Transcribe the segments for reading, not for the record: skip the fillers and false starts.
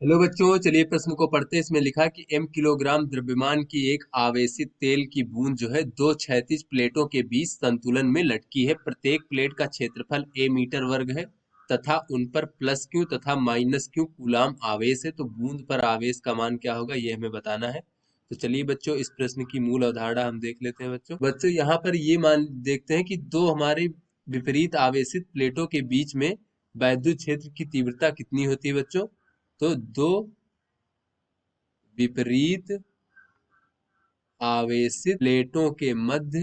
Hello बच्चों, चलिए प्रश्न को पढ़ते हैं। इसमें लिखा कि m किलोग्राम द्रव्यमान की एक आवेशित तेल की बूंद जो है दो क्षैतिज प्लेटों के बीच संतुलन में लटकी है। प्रत्येक प्लेट का क्षेत्रफल a मीटर वर्ग है तथा उन पर प्लस क्यू तथा माइनस क्यू कूलाम आवेश है। तो बूंद पर आवेश का मान क्या होगा, ये हमें बताना है। तो चलिए बच्चों, इस प्रश्न की मूल अवधारणा हम देख लेते हैं। बच्चों यहाँ पर ये मान देखते हैं कि दो हमारे विपरीत आवेशित प्लेटों के बीच में वैद्युत क्षेत्र की तीव्रता कितनी होती है बच्चों। तो दो विपरीत आवेशित प्लेटों के मध्य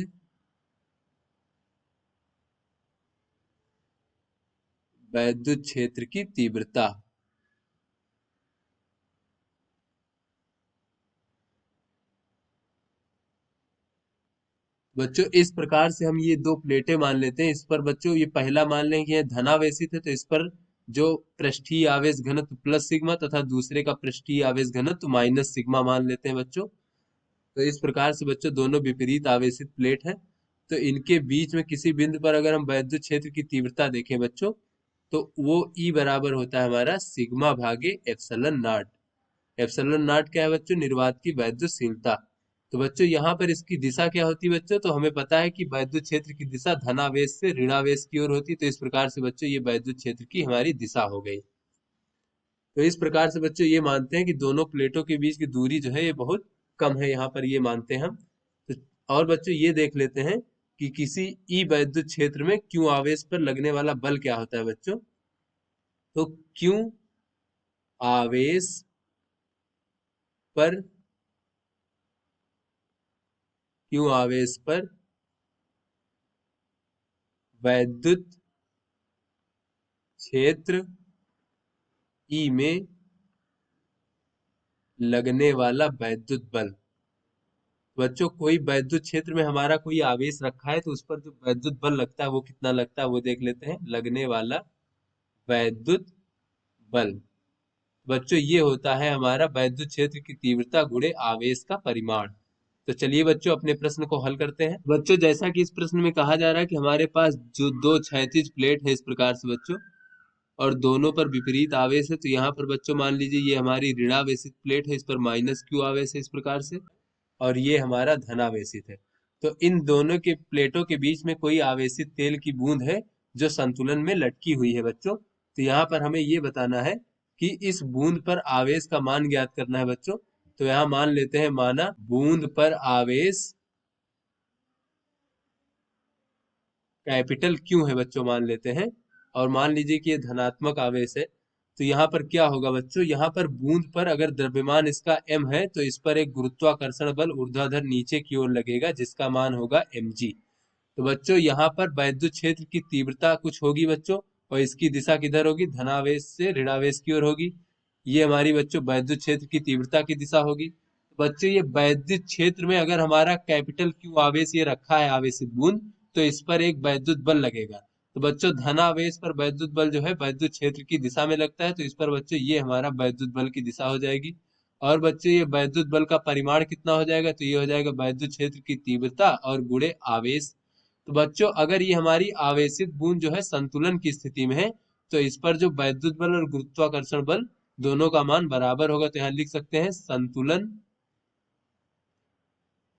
वैद्युत क्षेत्र की तीव्रता। बच्चों इस प्रकार से हम ये दो प्लेटें मान लेते हैं। इस पर बच्चों ये पहला मान लें कि यह धनावेशित है, तो इस पर जो पृष्ठीय आवेश घनत्व प्लस सिग्मा तथा दूसरे का पृष्ठीय आवेश घनत्व माइनस सिग्मा मान लेते हैं बच्चों। तो इस प्रकार से बच्चों दोनों विपरीत आवेशित प्लेट है, तो इनके बीच में किसी बिंदु पर अगर हम वैद्युत क्षेत्र की तीव्रता देखें बच्चों, तो वो ई बराबर होता है हमारा सिग्मा भागे एप्सिलॉन नॉट। एप्सिलॉन नॉट क्या है बच्चों, निर्वात की वैद्युतशीलता। तो बच्चों यहाँ पर इसकी दिशा क्या होती है बच्चों, तो हमें पता है कि वैद्युत क्षेत्र की दिशा धनावेश से ऋणावेश की ओर होती है। तो इस प्रकार से बच्चों ये वैद्युत क्षेत्र की हमारी दिशा हो गई। तो इस प्रकार से बच्चों ये मानते हैं कि दोनों प्लेटों के बीच की दूरी जो है ये बहुत कम है, यहाँ पर ये मानते हैं हम। तो और बच्चों ये देख लेते हैं कि किसी ई वैद्युत क्षेत्र में क्यू आवेश पर लगने वाला बल क्या होता है बच्चों। तो क्यू आवेश पर क्यू आवेश पर वैद्युत क्षेत्र ई में लगने वाला वैद्युत बल। बच्चों कोई वैद्युत क्षेत्र में हमारा कोई आवेश रखा है, तो उस पर जो वैद्युत बल लगता है वो कितना लगता है वो देख लेते हैं। लगने वाला वैद्युत बल बच्चों ये होता है हमारा वैद्युत क्षेत्र की तीव्रता गुणे आवेश का परिमाण। तो चलिए बच्चों अपने प्रश्न को हल करते हैं। बच्चों जैसा कि इस प्रश्न में कहा जा रहा है कि हमारे पास जो दो क्षैतिज प्लेट है इस प्रकार से बच्चों, और दोनों पर विपरीत आवेश है, तो यहाँ पर बच्चों मान लीजिए ये हमारी ऋणावेशित प्लेट है, इस पर माइनस क्यू आवेश है इस प्रकार से, और ये हमारा धनावेशित है। तो इन दोनों के प्लेटों के बीच में कोई आवेशित तेल की बूंद है जो संतुलन में लटकी हुई है बच्चों। तो यहाँ पर हमें ये बताना है कि इस बूंद पर आवेश का मान ज्ञात करना है बच्चों। तो यहाँ मान लेते हैं, माना बूंद पर आवेश कैपिटल क्यू है बच्चों मान लेते हैं, और मान लीजिए कि ये धनात्मक आवेश है। तो यहाँ पर क्या होगा बच्चों, यहाँ पर बूंद पर अगर द्रव्यमान इसका m है, तो इस पर एक गुरुत्वाकर्षण बल ऊर्ध्वाधर नीचे की ओर लगेगा जिसका मान होगा mg। तो बच्चों यहाँ पर वैद्युत क्षेत्र की तीव्रता कुछ होगी बच्चों, और इसकी दिशा किधर होगी, धनावेश से ऋणावेश की ओर होगी। ये हमारी बच्चों वैद्युत क्षेत्र की तीव्रता की दिशा होगी। तो बच्चों ये वैद्युत क्षेत्र में अगर हमारा कैपिटल क्यू आवेश ये रखा है आवेशित बूंद, तो इस पर एक वैद्युत बल लगेगा। तो बच्चों धनावेश पर वैद्युत बल जो है वैद्युत क्षेत्र की दिशा में लगता है, तो इस पर बच्चों ये हमारा वैद्युत बल की दिशा हो जाएगी। और बच्चों ये वैद्युत बल का परिमाण कितना हो जाएगा, तो ये हो जाएगा वैद्युत क्षेत्र की तीव्रता और गुणे आवेश। तो बच्चों अगर ये हमारी आवेशित बूंद जो है संतुलन की स्थिति में है, तो इस पर जो वैद्युत बल और गुरुत्वाकर्षण बल दोनों का मान बराबर होगा। तो यहाँ लिख सकते हैं संतुलन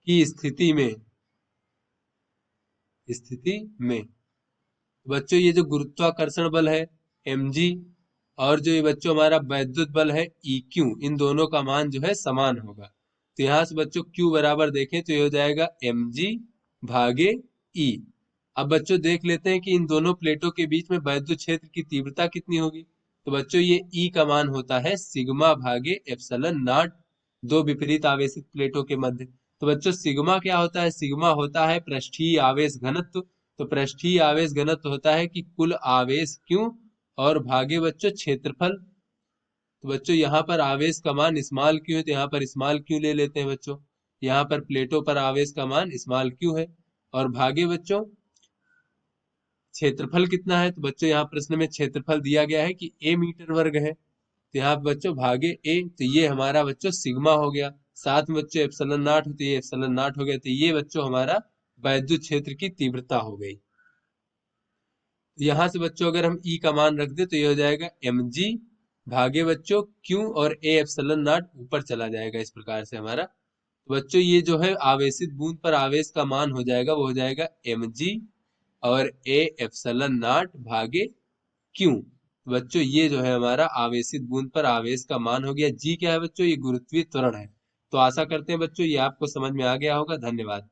की स्थिति में बच्चों ये जो गुरुत्वाकर्षण बल है mg, और जो ये बच्चों हमारा वैद्युत बल है EQ, इन दोनों का मान जो है समान होगा। तो यहाँ से बच्चों Q बराबर देखें तो ये हो जाएगा mg भागे E। अब बच्चों देख लेते हैं कि इन दोनों प्लेटों के बीच में वैद्युत क्षेत्र की तीव्रता कितनी होगी। तो बच्चों ये E का मान होता है सिग्मा भागे एप्सिलॉन नॉट, दो विपरीत आवेशित प्लेटों के मध्य। तो बच्चों सिग्मा क्या होता है, सिग्मा होता है पृष्ठीय आवेश घनत्व। तो पृष्ठीय आवेश घनत्व होता है कि कुल आवेश क्यों और भागे बच्चों क्षेत्रफल। तो बच्चों यहाँ पर आवेश का मान स्मॉल क्यू है, तो यहाँ पर स्मॉल क्यू ले लेते हैं बच्चों। यहाँ पर प्लेटों पर आवेश का मान स्मॉल क्यू है, और भागे बच्चों क्षेत्रफल कितना है। तो बच्चों यहाँ प्रश्न में क्षेत्रफल दिया गया है कि a मीटर वर्ग है, तो यहाँ बच्चों भागे a, तो ये हमारा बच्चों सिग्मा हो गया। साथ में बच्चों एप्सिलॉन नॉट होती है, एप्सिलॉन नॉट हो गया, तो ये बच्चों हमारा वैद्युत क्षेत्र की तीव्रता हो गई। यहाँ से बच्चों अगर हम E का मान रख दे तो ये हो जाएगा mg भागे बच्चों क्यू और ए एप्सिलॉन नॉट ऊपर चला जाएगा इस प्रकार से हमारा। तो बच्चों ये जो है आवेशित बूंद पर आवेश का मान हो जाएगा, वो हो जाएगा mg और ए एप्सिलॉन नॉट भागे क्यू। तो बच्चों ये जो है हमारा आवेशित बूंद पर आवेश का मान हो गया। जी क्या है बच्चों? ये गुरुत्वीय त्वरण है। तो आशा करते हैं बच्चों ये आपको समझ में आ गया होगा। धन्यवाद।